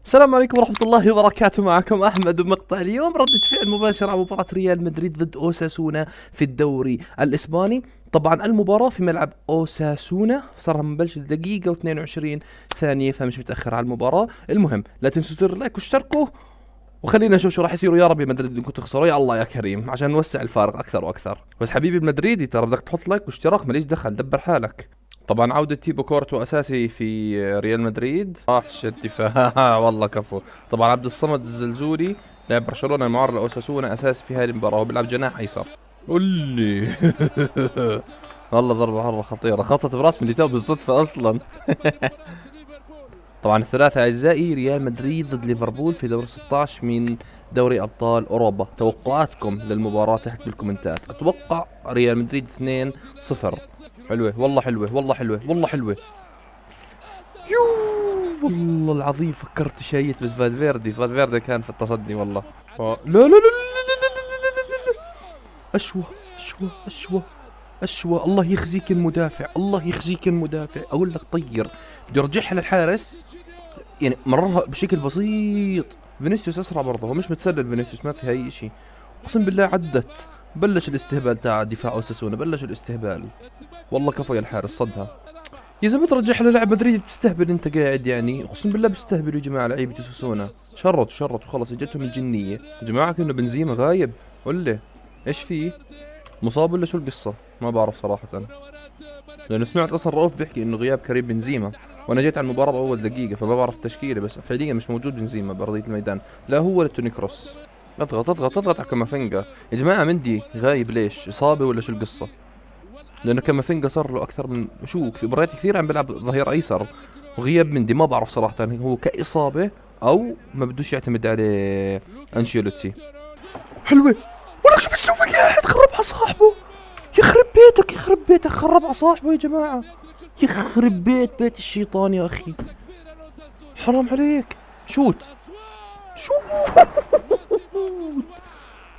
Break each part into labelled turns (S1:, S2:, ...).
S1: السلام عليكم ورحمة الله وبركاته. معكم أحمد ومقطع اليوم ردة فعل مباشرة على مباراة ريال مدريد ضد أوساسونا في الدوري الإسباني. طبعا المباراة في ملعب أوساسونا، صار مبلش دقيقة و22 ثانية، فمش متأخر على المباراة. المهم لا تنسوا زر لايك واشتركوا، وخلينا نشوف شو راح يصيروا. يا ربي مدريد انكم تخسروا، يا الله يا كريم، عشان نوسع الفارق أكثر وأكثر. بس حبيبي المدريدي ترى بدك تحط لايك واشتراك، ماليش دخل، دبر حالك. طبعا عودة تيبو كورتو أساسي في ريال مدريد، راح الدفاع والله كفو. طبعا عبد الصمد الزلزولي لاعب برشلونة المعار لأوساسونا أساسي في هذه المباراة، وبيلعب جناح أيسر. قول لي والله ضربة مرة خطيرة، خطت براس ميليتاو بالصدفة أصلا. طبعا الثلاثة أعزائي، ريال مدريد ضد ليفربول في دور 16 من دوري أبطال أوروبا. توقعاتكم للمباراة تحت بالكومنتات. أتوقع ريال مدريد 2-0. حلوة والله، حلوة والله، حلوة والله، حلوة. يوه والله العظيم فكرت شيت، بس فالفيردي كان في التصدي والله. لا لا لا لا لا لا لا لا. أشوى أشوى أشوى أشوى. الله يخزيك المدافع، الله يخزيك المدافع. أقول لك طير، بدي أرجعها للحارس، يعني مررها بشكل بسيط. فينيسيوس أسرع برضه، هو مش متسلل فينيسيوس، ما في أي شيء. أقسم بالله عدت. بلش الاستهبال تاع دفاع أوساسونا، بلش الاستهبال. والله كفو يا الحارس صدها. يا زلمه ترجعها للاعب مدريد، بتستهبل انت قاعد، يعني اقسم بالله بيستهبلوا يا جماعه لعيبه اوساسونا. شرطوا وخلص، اجتهم الجنيه يا جماعه. كأنه بنزيما غايب، قل لي ايش فيه؟ مصاب ولا شو القصه؟ ما بعرف صراحه، لانه سمعت اصلا رؤوف بيحكي انه غياب كريم بنزيما، وانا جيت على المباراه باول دقيقه فما بعرف التشكيله، بس فعليا مش موجود بنزيما بارضيه الميدان، لا هو ولا توني كروس. اضغط على كامافينجا يا جماعه. مندي غايب ليش؟ اصابه ولا شو القصه؟ لانه كامافينجا صار له اكثر من في مباريات كثير عم بيلعب ظهير ايسر، وغياب مندي ما بعرف صراحه هو كاصابه او ما بدوش يعتمد عليه انشيلوتي. حلوه. ولك شو بتسوي قاعد خرب على صاحبه؟ يخرب بيتك، يخرب بيتك، خرب على صاحبه يا جماعه. يخرب بيت الشيطان يا اخي، حرام عليك. شوت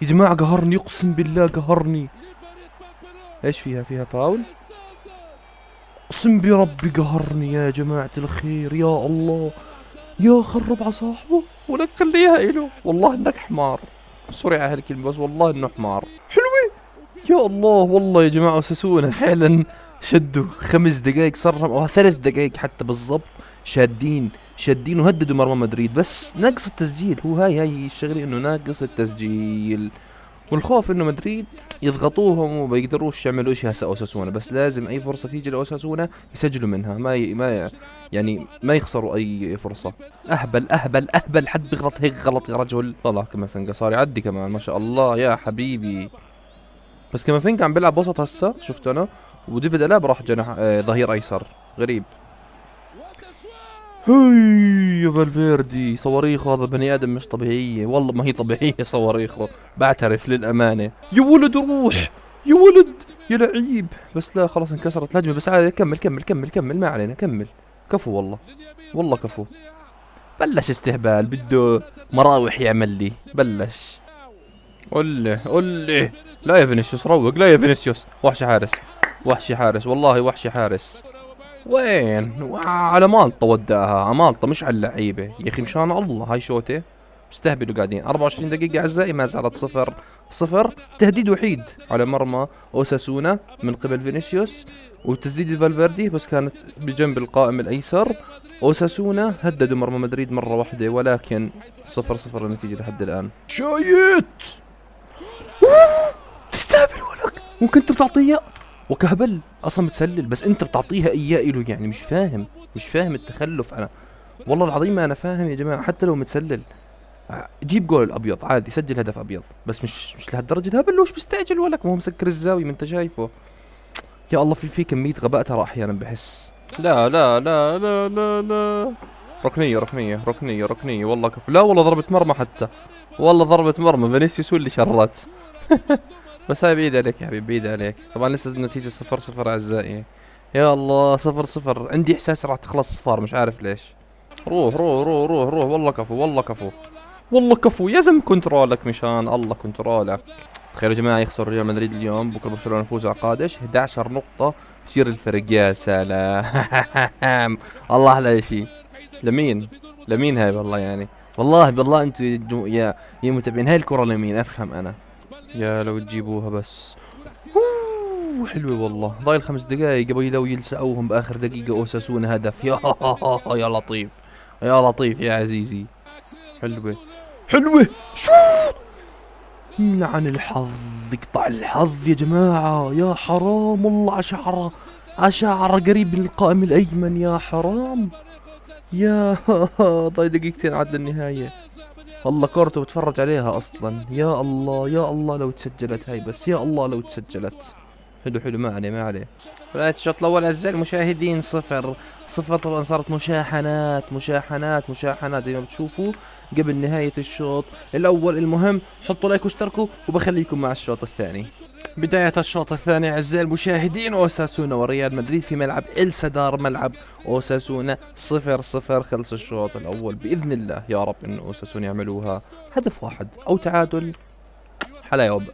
S1: يا جماعه، قهرني اقسم بالله قهرني. ايش فيها فاول؟ اقسم بربي قهرني يا جماعة الخير، يا الله. يا خرب على صاحبه، ولك خليها إله. والله انك حمار، سوري على هالكلمة بس والله انه حمار. حلوة يا الله. والله يا جماعة اوساسونا فعلا شدوا 5 دقايق، صار او 3 دقايق حتى بالضبط، شادين وهددوا مرمى مدريد، بس ناقص التسجيل. هو هاي الشغلة، انه ناقص التسجيل، والخوف انه مدريد يضغطوهم وما يقدروش يعملوا شيء هسه اوساسونا. بس لازم اي فرصه تيجي لاوساسونا يسجلوا منها، يعني ما يخسروا اي فرصه. اهبل حد بيغلط هيك غلط يا رجل. طلع كامافينجا صار يعدي كمان، ما شاء الله يا حبيبي. بس كامافينجا عم بيلعب وسط هسه، شفت انا، وديفيد الاب راح جناح ظهير ايسر، غريب. هي يا فالفيردي صواريخه، هذا بني ادم مش طبيعيه، والله ما هي طبيعيه صواريخه، بعترف للامانه. يا ولد روح يا ولد يا لعيب. بس لا خلاص انكسرت الهجمه، بس عادي، كمل ما علينا، كمل. كفو والله، والله كفو. بلش استهبال، بده مراوح يعمل لي، بلش. قل لي لا يا فينيسيوس، روق، لا يا فينيسيوس. وحشي حارس والله، وحشي حارس. وين؟ على مالطا وداها، على مالطا مش على اللعيبه يا اخي، مشان الله. هاي شوته مستهبلوا قاعدين. 24 دقيقة أعزائي، ما زالت 0-0. تهديد وحيد على مرمى أوساسونا من قبل فينيسيوس، وتسديد فالفيردي بس كانت بجنب القائم الأيسر. أوساسونا هددوا مرمى مدريد مرة واحدة، ولكن 0-0 النتيجة لحد الآن. شايت تستهبل ولك، ممكن انت بتعطيه وكهبل اصلا متسلل، بس انت بتعطيها اياه له، يعني مش فاهم التخلف. انا والله العظيم ما انا فاهم يا جماعه، حتى لو متسلل جيب جول ابيض عادي، سجل هدف ابيض، بس مش لهالدرجه الهبل. وش بيستعجل ولك؟ ما هو مسكر الزاويه، ما انت شايفه. يا الله، في كميه غباء ترى احيانا بحس. لا لا لا لا لا لا. ركنيه والله كفو. لا والله ضربة مرمى حتى، والله ضربة مرمى. فينيسيوس هو اللي شرت. بس هاي بعيد عليك يا حبيبي، بعيد عليك. طبعا لسه النتيجة 0-0 أعزائي. يا الله 0-0. عندي إحساس راح تخلص صفار، مش عارف ليش. روح والله كفو، والله كفو يا زلمة. كنترولك مشان الله، كنترولك. تخيلوا يا جماعة يخسر ريال مدريد اليوم، بكرة برشلونة يفوز على قادش 11 نقطة، يصير الفرق. يا سلام. الله أحلى شيء. لمين؟ لمين هاي والله يعني؟ والله انتوا يا متابعين، هاي الكرة لمين؟ افهم انا. يا لو تجيبوها بس. حلوة والله. ضايل 5 دقايق قبل لو يلسعوهم باخر دقيقة اوساسونا هدف. يا يا لطيف، يا لطيف يا عزيزي. حلوة حلوة. شوت. عن الحظ، يقطع الحظ يا جماعة، يا حرام والله. عشعرة قريب من القائم الأيمن، يا حرام. يا ضايل دقيقتين عاد للنهاية. والله كورته بتفرج عليها أصلا. يا الله يا الله لو تسجلت هاي بس، يا الله لو تسجلت. حلو حلو، ما عليه ما عليه. بداية الشوط الأول أعزائي المشاهدين 0-0. طبعا صارت مشاحنات زي ما بتشوفوا قبل نهاية الشوط الأول. المهم حطوا لايك واشتركوا وبخليكم مع الشوط الثاني. بداية الشوط الثاني أعزائي المشاهدين، أوساسونا وريال مدريد في ملعب السدار، ملعب أوساسونا. 0-0 خلص الشوط الأول. بإذن الله يا رب إنه أوساسونا يعملوها هدف واحد أو تعادل.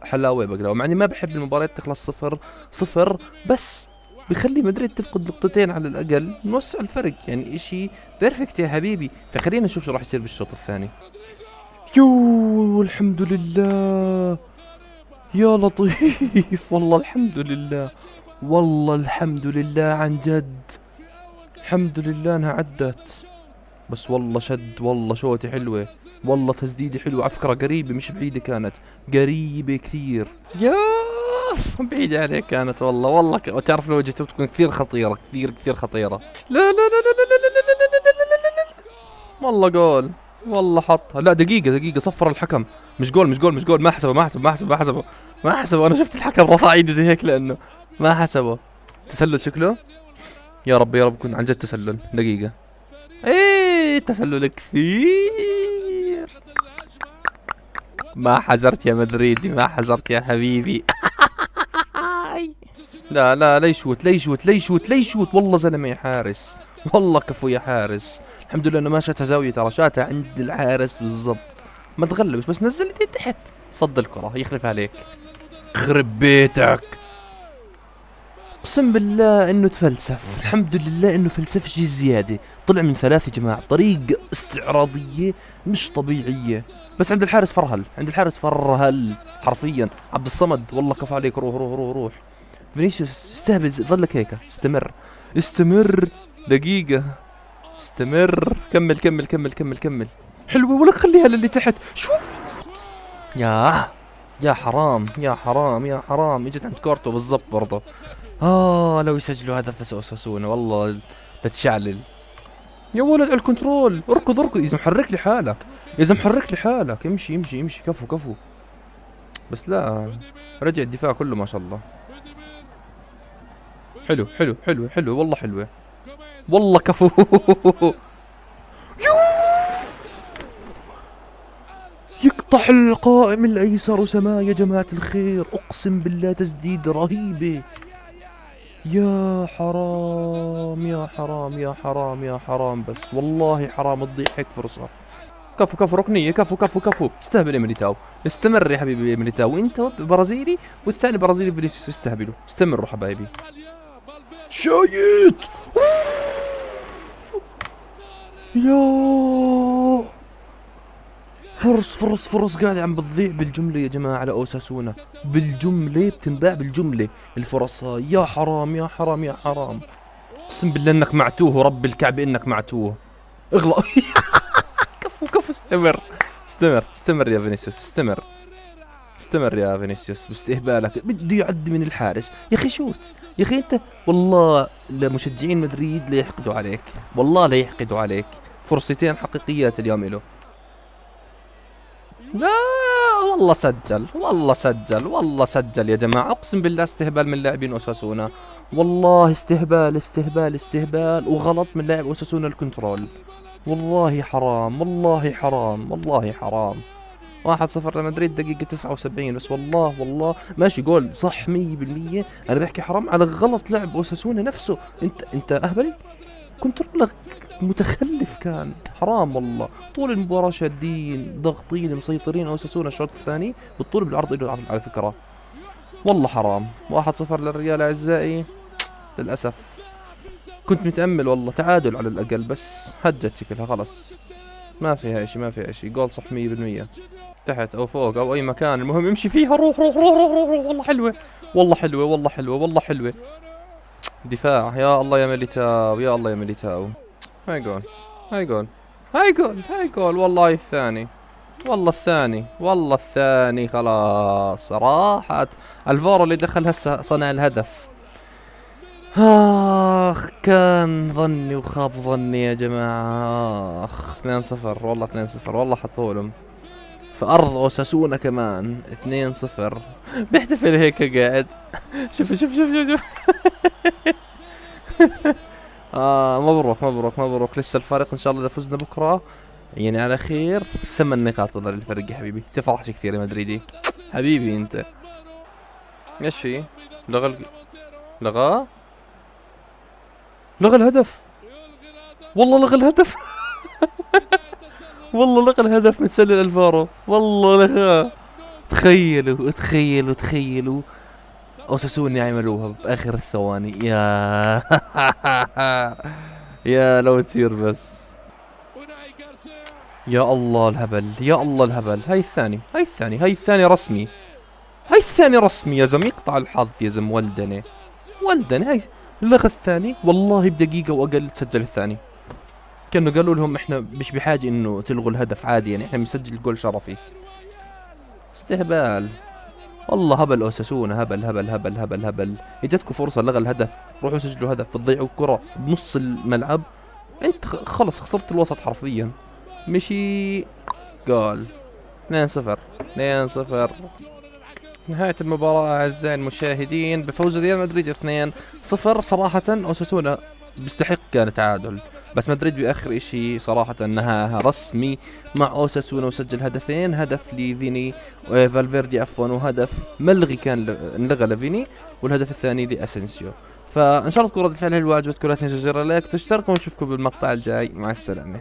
S1: حلاوة بقلاوة، مع اني ما بحب المباريات تخلص 0-0، بس بخلي مدريد تفقد نقطتين على الاقل، نوسع الفرق، يعني اشي بيرفكت يا حبيبي. فخلينا نشوف شو راح يصير بالشوط الثاني. يو الحمد لله يا لطيف. والله الحمد لله، والله الحمد لله عن جد. الحمد لله انها عدت. بس والله شد، والله شوتي حلوة، والله تسديدي حلوة على فكرة، قريبة مش بعيدة، كانت قريبة كثير. يا بعيدة عليك كانت والله تعرف لو جيت تكون كثير خطيرة، كثير خطيرة. لا لا لا لا لا لا لا لا لا لا لا لا. والله جول، والله حطها. لا دقيقة صفر الحكم. مش جول ما حسبه. انا شفت الحكم رفع ايدي زي هيك لانه ما حسبه. تسلل شكله. يا رب يكون عن جد تسلل. دقيقة. ايه تسلل كثير. ما حذرت يا مدريدي، ما حذرت يا حبيبي. لا يشوت. والله زلمه يا حارس، والله كفو يا حارس. الحمد لله انه ما شاتها زاوية، ترى شاتها عند الحارس بالضبط. ما تغلبش، بس نزل يدي تحت. صد الكرة يخلف عليك. خرب بيتك. اقسم بالله انه تفلسف. الحمد لله انه فلسف شي زيادة. طلع من 3 يا جماعة بطريقة استعراضية مش طبيعية. بس عند الحارس فرهل حرفيا. عبد الصمد والله كفى عليك. روح. فينيسيوس استهبل، ظلك هيك. استمر. دقيقة. استمر. كمل. حلوة، ولك خليها للي تحت. شوت. يا حرام. اجت عند كورتو بالضبط برضه. لو يسجلوا هدف بس أوساسونا والله لتشعلل. يا ولد الكنترول. اركض. إذا محرك لي حالك. امشي. كفو. بس لا، رجع الدفاع كله ما شاء الله. حلو والله حلوة. والله كفو. يقطع القائم الأيسر سماء يا جماعة الخير. أقسم بالله تسديد رهيبة. يا حرام بس والله حرام تضيع هيك فرصة. كفو ركنية. كفو. استهبل يا ميليتاو. استمر يا حبيبي يا ميليتاو. انت برازيلي والثاني برازيلي فينيسيوس. استهبلوا. استمروا حبايبي. شايت. يا فرص قاعدة عم بتضيع بالجملة يا جماعة على أوساسونا. بالجملة بتنباع بالجملة الفرص هاي. يا حرام. اقسم بالله انك معتوه، ورب الكعبة انك معتوه. اغلق. كفو. استمر يا فينيسيوس. استمر يا فينيسيوس باستهبالك. بده يعدي من الحارس يا اخي. شوت يا اخي انت. والله لمشجعين مدريد لا يحقدوا عليك. فرصتين حقيقيات اليوم له. لا والله سجل يا جماعة. اقسم بالله استهبال من لاعبين اوساسونا. والله استهبال وغلط من لاعب اوساسونا الكنترول. والله حرام. 1-0 لمدريد دقيقة 79 بس. والله ماشي جول صح 100%. انا بحكي حرام على غلط لعب اوساسونا نفسه. انت اهبلي. كنترولك متخلف كان. حرام والله. طول المباراة شادين ضاغطين مسيطرين اوساسونا. الشوط الثاني بالطول بالعرض له على فكرة. والله حرام. 1-0 للريال اعزائي. للأسف كنت متأمل والله تعادل على الأقل، بس هجت شكلها خلص. ما فيها اشي، ما فيها اشي، جول صح 100%. تحت او فوق او اي مكان، المهم امشي فيها. روح روح روح روح روح, روح. والله حلوة، والله حلوة، والله حلوة، والله حلوة. دفاع، يا الله يا ميليتاو، يا الله يا ميليتاو. هاي جول، هاي جول، هاي جول، هاي جول. والله الثاني، والله الثاني، والله الثاني. خلاص راحت. الفارو اللي دخل هسه صنع الهدف. آخ كان ظني وخاب ظني يا جماعة. آخ 2-0 والله، 2-0 والله حطولهم في أرض أوساسونا كمان. 2-0 بيحتفل هيك قاعد. شوف شوف شوف شوف شوف. مبروك مبروك مبروك. لسه الفارق إن شاء الله إذا فزنا بكرة يعني على خير 8 نقاط بظل الفرق يا حبيبي. تفرحش كثير يا مدريدي حبيبي أنت. ايش في؟ لغى الهدف. والله لغى الهدف. والله لغى الهدف من سلة الفارو، والله لغاه. تخيلوا تخيلوا تخيلوا اوساسوني عملوها باخر الثواني. يا يا لو تصير بس. يا الله الهبل، يا الله الهبل. هاي الثاني، هاي الثاني، هاي الثاني رسمي، هاي الثاني رسمي يا زلمة. يقطع الحظ يا زلمة. ولدني ولدني. هاي لغى الثاني والله بدقيقة واقل تسجل الثاني. كانوا قالوا لهم احنا مش بحاجة انه تلغوا الهدف عادي، يعني احنا بنسجل الجول شرفي. استهبال والله. هبل اوساسونا، هبل هبل هبل هبل هبل. اجتكم فرصة لغى الهدف، روحوا سجلوا هدف، بتضيعوا الكرة بنص الملعب. انت خلص خسرت الوسط حرفيا. مشي جول. 2-0 2-0. نهاية المباراة أعزائي المشاهدين بفوز ريال مدريد 2-0. صراحة أوساسونا بيستحق كان تعادل، بس مدريد بآخر اشي صراحة نهاها رسمي مع اوساسونا وسجل هدفين، هدف لفيني فالفيردي عفوا، وهدف ملغي كان انلغى لفيني، والهدف الثاني لاسنسيو. فان شاء الله تكون ردة فعل حلوة، عجبتكم لا تنسوا زر لايك وتشتركوا، ونشوفكم بالمقطع الجاي. مع السلامة.